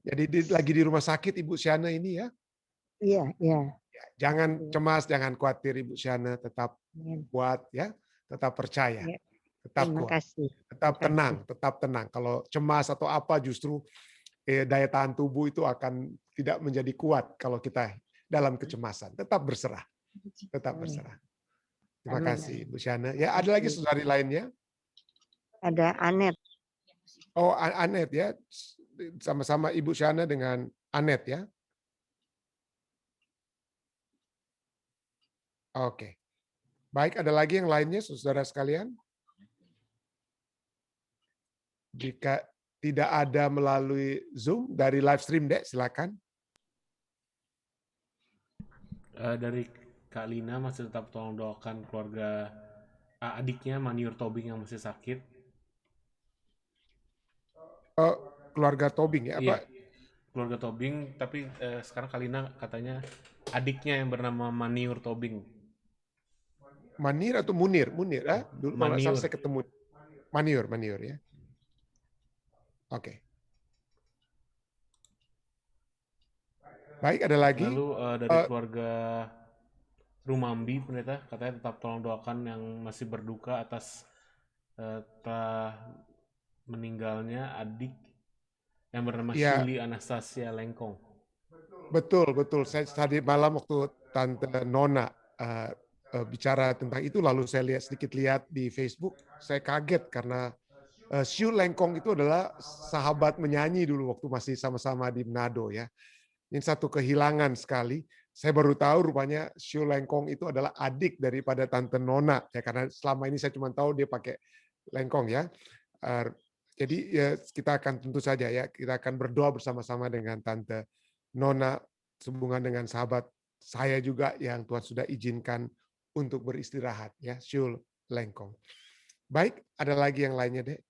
Jadi lagi di rumah sakit Ibu Siana ini ya? Iya. Jangan cemas, jangan khawatir Ibu Siana, tetap kuat ya, tetap percaya, tetap Terima kuat, kasih. tetap tenang. Kalau cemas atau apa justru daya tahan tubuh itu akan tidak menjadi kuat kalau kita dalam kecemasan. Tetap berserah, tetap berserah. Terima kasih Bu Siana. Ya, ada lagi saudari lainnya? Ada Anet. Oh, Anet ya. Sama-sama Ibu Siana dengan Anet ya. Oke. Baik, ada lagi yang lainnya saudara sekalian? Jika tidak ada melalui Zoom dari live stream, Dek, silakan. Dari Kak Lina masih tetap tolong doakan keluarga adiknya Maniur Tobing yang masih sakit. Keluarga Tobing ya? Apa? Iya, keluarga Tobing, tapi sekarang Kak Lina katanya adiknya yang bernama Maniur Tobing. Manir atau Munir? Munir, dulu malah saya ketemu. Maniur ya. Oke. Baik, ada lagi. Lalu dari keluarga Rumambi, Pendeta, katanya tetap tolong doakan yang masih berduka atas telah meninggalnya adik yang bernama Shuli Anastasia Lengkong. Betul. Saya tadi malam waktu Tante Nona bicara tentang itu, lalu saya sedikit lihat di Facebook, saya kaget karena Shuli Lengkong itu adalah sahabat menyanyi dulu waktu masih sama-sama di Manado ya. Ini satu kehilangan sekali. Saya baru tahu rupanya Shuli Lengkong itu adalah adik daripada Tante Nona ya, karena selama ini saya cuma tahu dia pakai Lengkong ya. Jadi ya, kita akan tentu saja ya, kita akan berdoa bersama-sama dengan Tante Nona sehubungan dengan sahabat saya juga yang Tuhan sudah izinkan untuk beristirahat ya, Shuli Lengkong. Baik, ada lagi yang lainnya, Dek?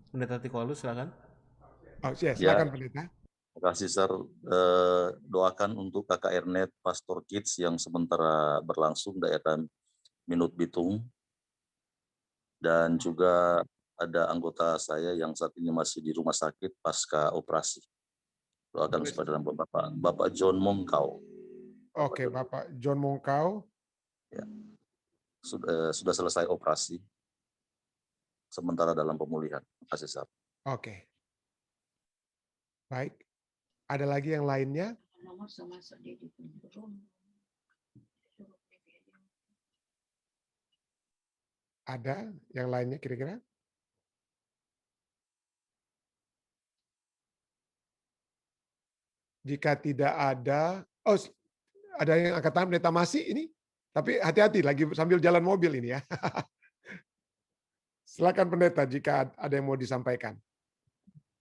Pendeta Tiko Alus, silakan. Oh, silakan Pendeta. Terima kasih, Sir. Doakan untuk Kakak Ernet Pastor Kids yang sementara berlangsung daerah Minut Bitung. Dan juga ada anggota saya yang saat ini masih di rumah sakit pasca operasi. Doakan supaya dalam Bapak John Mongkau. Oke, Bapak John Mongkau. Ya. Sudah selesai operasi. Sementara dalam pemulihan. Terima kasih, Sir. Oke. Baik. Ada lagi yang lainnya? Ada yang lainnya kira-kira? Jika tidak ada, ada yang angkat tangan Pendeta Masih ini, tapi hati-hati lagi sambil jalan mobil ini ya. Silakan Pendeta jika ada yang mau disampaikan.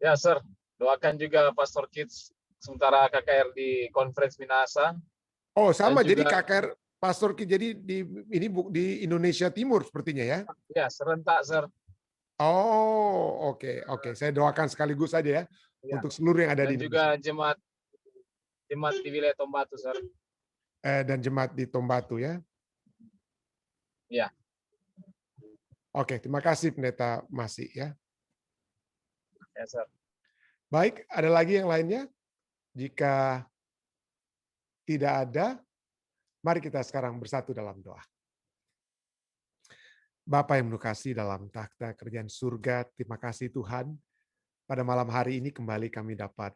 Ya, Sir. Doakan juga Pastor Kids sementara KKR di Conference Minasa. Oh, sama. Juga, jadi KKR Pastor Kids jadi di Indonesia Timur sepertinya ya? Ya, serentak, Sir. Oh, oke. Saya doakan sekaligus saja ya, untuk seluruh yang ada dan di juga Indonesia. jemaat di wilayah Tombatu, Sir. dan jemaat di Tombatu ya. Ya. Oke, terima kasih Pendeta Masih ya. Ya, Sir. Baik, ada lagi yang lainnya? Jika tidak ada, mari kita sekarang bersatu dalam doa. Bapa yang kasih dalam takhta kerajaan surga, terima kasih Tuhan. Pada malam hari ini kembali kami dapat,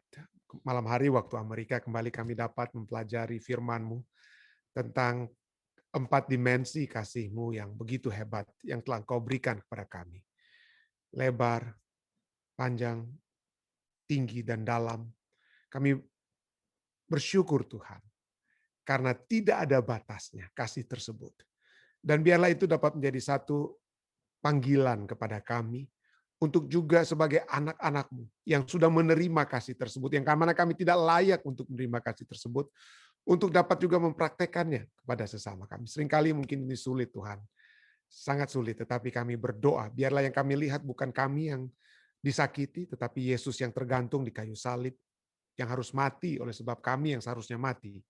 malam hari waktu Amerika kembali kami dapat mempelajari firman-Mu tentang 4 dimensi kasih-Mu yang begitu hebat, yang telah Engkau berikan kepada kami. Lebar, panjang, tinggi, dan dalam. Kami bersyukur Tuhan, karena tidak ada batasnya kasih tersebut. Dan biarlah itu dapat menjadi satu panggilan kepada kami, untuk juga sebagai anak-anak-Mu yang sudah menerima kasih tersebut, yang mana kami tidak layak untuk menerima kasih tersebut, untuk dapat juga mempraktekannya kepada sesama kami. Seringkali mungkin ini sulit Tuhan, sangat sulit, tetapi kami berdoa, biarlah yang kami lihat bukan kami yang disakiti, tetapi Yesus yang tergantung di kayu salib, yang harus mati oleh sebab kami yang seharusnya mati,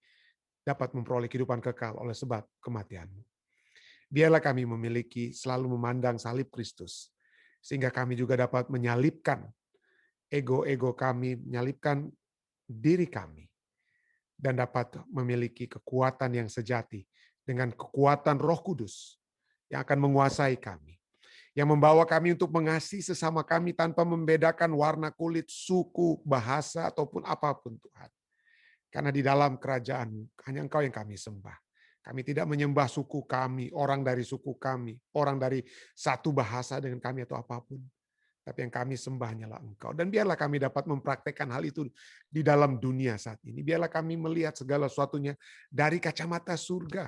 dapat memperoleh kehidupan kekal oleh sebab kematian-Mu. Biarlah kami memiliki selalu memandang salib Kristus, sehingga kami juga dapat menyalibkan ego-ego kami, menyalibkan diri kami, dan dapat memiliki kekuatan yang sejati dengan kekuatan Roh Kudus yang akan menguasai kami, yang membawa kami untuk mengasihi sesama kami tanpa membedakan warna kulit, suku, bahasa, ataupun apapun Tuhan. Karena di dalam kerajaan-Mu hanya Engkau yang kami sembah. Kami tidak menyembah suku kami, orang dari suku kami, orang dari satu bahasa dengan kami atau apapun. Tapi yang kami sembah hanyalah Engkau. Dan biarlah kami dapat mempraktekkan hal itu di dalam dunia saat ini. Biarlah kami melihat segala sesuatunya dari kacamata surga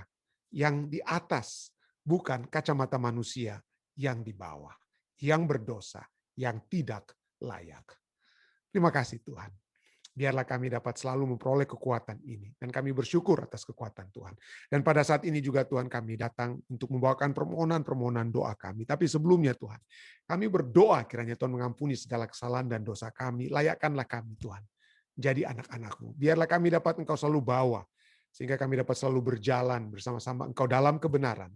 yang di atas, bukan kacamata manusia yang di bawah, yang berdosa, yang tidak layak. Terima kasih Tuhan. Biarlah kami dapat selalu memperoleh kekuatan ini. Dan kami bersyukur atas kekuatan Tuhan. Dan pada saat ini juga Tuhan kami datang untuk membawakan permohonan-permohonan doa kami. Tapi sebelumnya Tuhan, kami berdoa kiranya Tuhan mengampuni segala kesalahan dan dosa kami. Layakkanlah kami Tuhan, jadi anak-anak-Mu. Biarlah kami dapat Engkau selalu bawa, sehingga kami dapat selalu berjalan bersama-sama Engkau dalam kebenaran.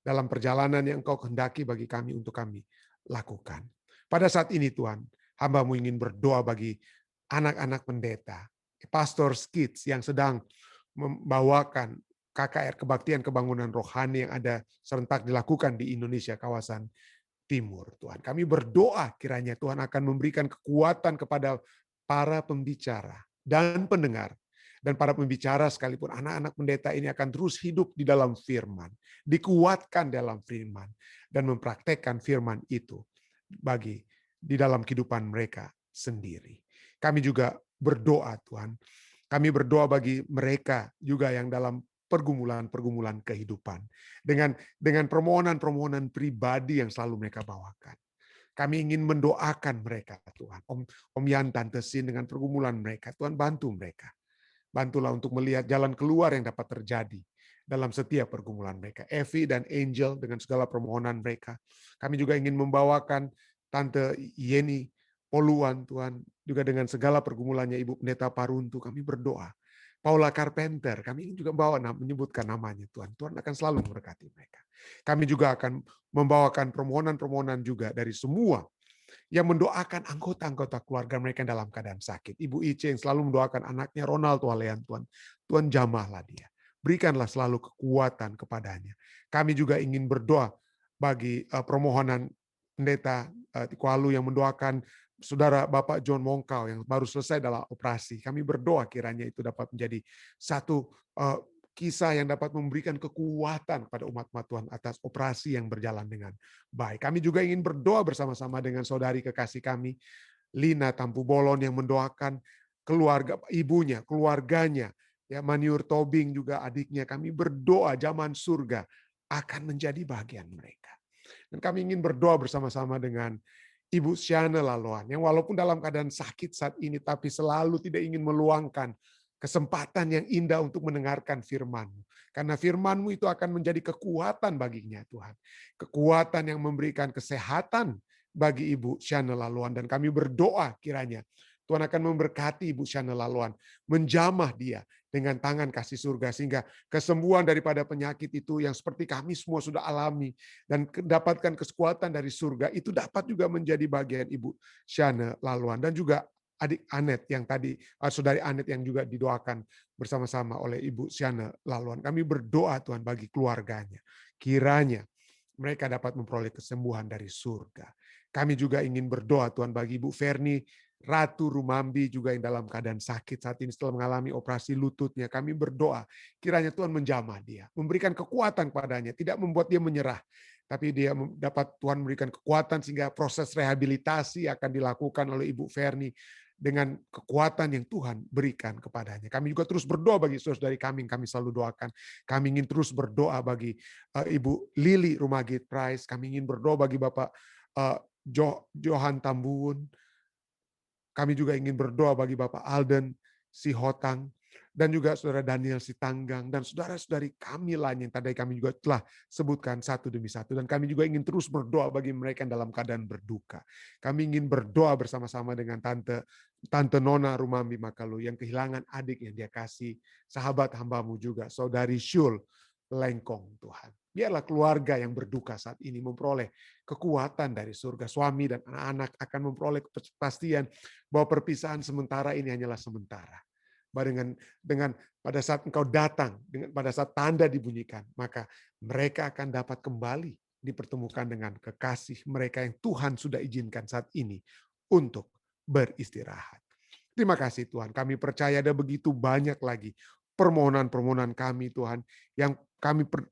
Dalam perjalanan yang Engkau kehendaki bagi kami untuk kami lakukan. Pada saat ini Tuhan, hamba-Mu ingin berdoa bagi anak-anak pendeta, pastor kids yang sedang membawakan KKR, kebaktian kebangunan rohani yang ada serentak dilakukan di Indonesia kawasan timur. Tuhan, kami berdoa kiranya Tuhan akan memberikan kekuatan kepada para pembicara dan pendengar. Dan para pembicara sekalipun anak-anak pendeta ini akan terus hidup di dalam firman, dikuatkan dalam firman, dan mempraktekkan firman itu bagi di dalam kehidupan mereka sendiri. Kami juga berdoa Tuhan, kami berdoa bagi mereka juga yang dalam pergumulan-pergumulan kehidupan. Dengan permohonan-permohonan pribadi yang selalu mereka bawakan. Kami ingin mendoakan mereka Tuhan. Om Yan, Tante Sin dengan pergumulan mereka. Tuhan bantu mereka. Bantulah untuk melihat jalan keluar yang dapat terjadi dalam setiap pergumulan mereka. Evi dan Angel dengan segala permohonan mereka. Kami juga ingin membawakan Tante Yeni Poluan Tuhan, juga dengan segala pergumulannya Ibu Pendeta Paruntu, kami berdoa. Paula Carpenter, kami juga menyebutkan namanya Tuhan. Tuhan akan selalu memberkati mereka. Kami juga akan membawakan permohonan-permohonan juga dari semua yang mendoakan anggota-anggota keluarga mereka dalam keadaan sakit. Ibu Ice yang selalu mendoakan anaknya Ronald Walean Tuhan. Tuhan jamahlah dia. Berikanlah selalu kekuatan kepadanya. Kami juga ingin berdoa bagi permohonan Pendeta Kualu yang mendoakan Saudara Bapak John Mongkau yang baru selesai dalam operasi. Kami berdoa kiranya itu dapat menjadi satu kisah yang dapat memberikan kekuatan pada umat-umat Tuhan atas operasi yang berjalan dengan baik. Kami juga ingin berdoa bersama-sama dengan saudari kekasih kami, Lina Tampu Bolon, yang mendoakan keluarga ibunya, keluarganya, ya Maniur Tobing juga adiknya. Kami berdoa zaman surga akan menjadi bagian mereka. Dan kami ingin berdoa bersama-sama dengan Ibu Syana Laloan, yang walaupun dalam keadaan sakit saat ini, tapi selalu tidak ingin meluangkan kesempatan yang indah untuk mendengarkan firman-Mu. Karena firman-Mu itu akan menjadi kekuatan baginya Tuhan. Kekuatan yang memberikan kesehatan bagi Ibu Syana Laloan. Dan kami berdoa kiranya Tuhan akan memberkati Ibu Syana Laloan, menjamah dia dengan tangan kasih surga, sehingga kesembuhan daripada penyakit itu yang seperti kami semua sudah alami dan dapatkan kekuatan dari surga, itu dapat juga menjadi bagian Ibu Shana Laluan dan juga adik Anet yang tadi, saudari Anet yang juga didoakan bersama-sama oleh Ibu Shana Laluan. Kami berdoa Tuhan bagi keluarganya. Kiranya mereka dapat memperoleh kesembuhan dari surga. Kami juga ingin berdoa Tuhan bagi Ibu Ferni Ratu Rumambi juga yang dalam keadaan sakit saat ini setelah mengalami operasi lututnya. Kami berdoa kiranya Tuhan menjamah dia, memberikan kekuatan padanya, tidak membuat dia menyerah, tapi dia dapat Tuhan memberikan kekuatan sehingga proses rehabilitasi akan dilakukan oleh Ibu Ferni dengan kekuatan yang Tuhan berikan kepadanya. Kami juga terus berdoa bagi saudari kami yang kami selalu doakan. Kami ingin terus berdoa bagi Ibu Lili Rumagit Price. Kami ingin berdoa bagi Bapak Johan Tambun. Kami juga ingin berdoa bagi Bapak Alden Sihotang. Dan juga saudara Daniel Sitanggang. Dan saudara-saudari kami lain yang tadi kami juga telah sebutkan satu demi satu. Dan kami juga ingin terus berdoa bagi mereka yang dalam keadaan berduka. Kami ingin berdoa bersama-sama dengan Tante Nona Rumambi Makalu yang kehilangan adik yang dia kasih. Sahabat hambamu juga, saudari Syul Lengkong Tuhan. Biarlah keluarga yang berduka saat ini memperoleh kekuatan dari surga. Suami dan anak-anak akan memperoleh kepastian bahwa perpisahan sementara ini hanyalah sementara. Dengan pada saat engkau datang, pada saat tanda dibunyikan, maka mereka akan dapat kembali dipertemukan dengan kekasih mereka yang Tuhan sudah izinkan saat ini untuk beristirahat. Terima kasih Tuhan, kami percaya ada begitu banyak lagi permohonan-permohonan kami Tuhan, yang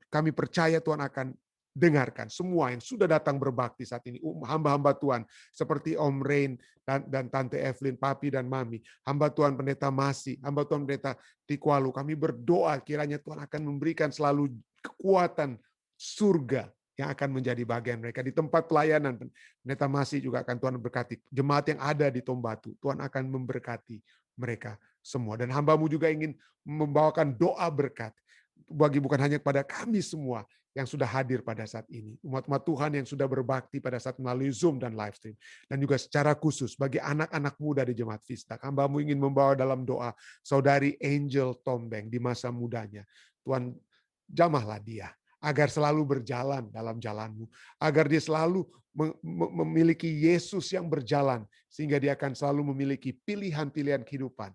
kami percaya Tuhan akan dengarkan semua yang sudah datang berbakti saat ini, hamba-hamba Tuhan seperti Om Rain dan Tante Evelyn, Papi dan Mami, hamba Tuhan Pendeta Masi, hamba Tuhan Pendeta Tikwalu. Kami berdoa kiranya Tuhan akan memberikan selalu kekuatan surga yang akan menjadi bagian mereka di tempat pelayanan. Pendeta Masi juga akan Tuhan berkati jemaat yang ada di Tombatu. Tuhan akan memberkati mereka semua. Dan hambamu juga ingin membawakan doa berkat bagi bukan hanya kepada kami semua yang sudah hadir pada saat ini, umat-umat Tuhan yang sudah berbakti pada saat melalui Zoom dan live stream, dan juga secara khusus bagi anak-anak muda di Jemaat Vistak. Hambamu ingin membawa dalam doa saudari Angel Tombeng di masa mudanya. Tuhan, jamahlah dia agar selalu berjalan dalam jalanmu, agar dia selalu memiliki Yesus yang berjalan, sehingga dia akan selalu memiliki pilihan-pilihan kehidupan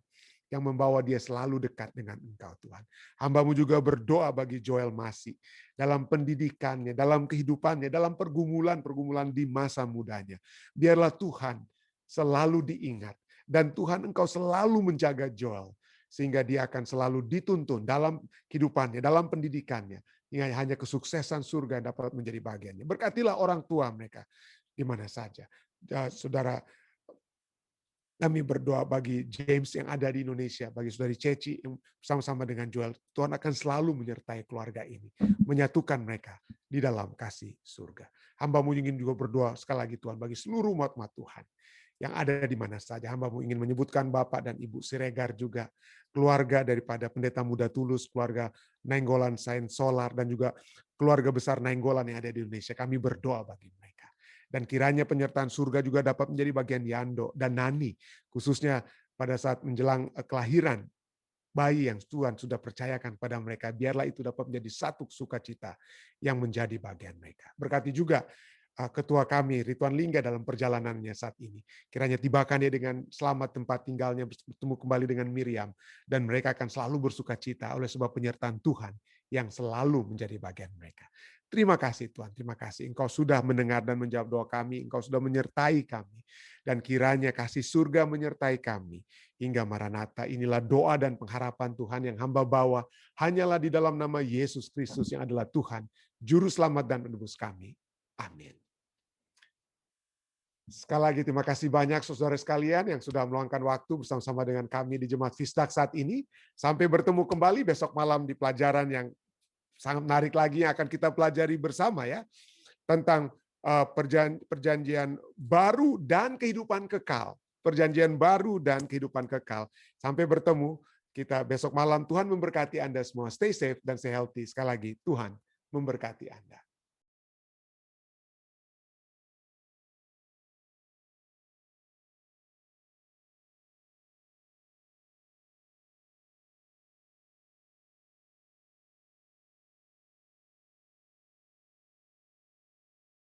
yang membawa dia selalu dekat dengan Engkau Tuhan. Hambamu juga berdoa bagi Joel Masi dalam pendidikannya, dalam kehidupannya, dalam pergumulan-pergumulan di masa mudanya. Biarlah Tuhan selalu diingat dan Tuhan Engkau selalu menjaga Joel sehingga dia akan selalu dituntun dalam kehidupannya, dalam pendidikannya, hingga hanya kesuksesan surga dapat menjadi bagiannya. Berkatilah orang tua mereka di mana saja. Saudara, kami berdoa bagi James yang ada di Indonesia, bagi saudari Ceci yang bersama-sama dengan Joel. Tuhan akan selalu menyertai keluarga ini, menyatukan mereka di dalam kasih surga. Hambamu ingin juga berdoa sekali lagi Tuhan bagi seluruh umat-umat Tuhan yang ada di mana saja. Hambamu ingin menyebutkan Bapak dan Ibu Siregar juga, keluarga daripada Pendeta Muda Tulus, keluarga Nainggolan Sains Solar, dan juga keluarga besar Nainggolan yang ada di Indonesia. Kami berdoa bagi mereka. Dan kiranya penyertaan surga juga dapat menjadi bagian Yando dan Nani, khususnya pada saat menjelang kelahiran bayi yang Tuhan sudah percayakan kepada mereka. Biarlah itu dapat menjadi satu sukacita yang menjadi bagian mereka. Berkati juga ketua kami, Rituan Lingga, dalam perjalanannya saat ini. Kiranya tibakan dia dengan selamat tempat tinggalnya, bertemu kembali dengan Miriam, dan mereka akan selalu bersukacita oleh sebab penyertaan Tuhan yang selalu menjadi bagian mereka. Terima kasih Tuhan, terima kasih. Engkau sudah mendengar dan menjawab doa kami, Engkau sudah menyertai kami. Dan kiranya kasih surga menyertai kami. Hingga Maranatha, inilah doa dan pengharapan Tuhan yang hamba bawa. Hanyalah di dalam nama Yesus Kristus yang adalah Tuhan, Juru Selamat dan Penebus kami. Amin. Sekali lagi terima kasih banyak saudara sekalian yang sudah meluangkan waktu bersama-sama dengan kami di Jemaat Vistak saat ini. Sampai bertemu kembali besok malam di pelajaran yang sangat menarik lagi yang akan kita pelajari bersama ya, tentang perjanjian baru dan kehidupan kekal. Perjanjian baru dan kehidupan kekal. Sampai bertemu kita besok malam. Tuhan memberkati Anda semua. Stay safe dan stay healthy. Sekali lagi Tuhan memberkati Anda.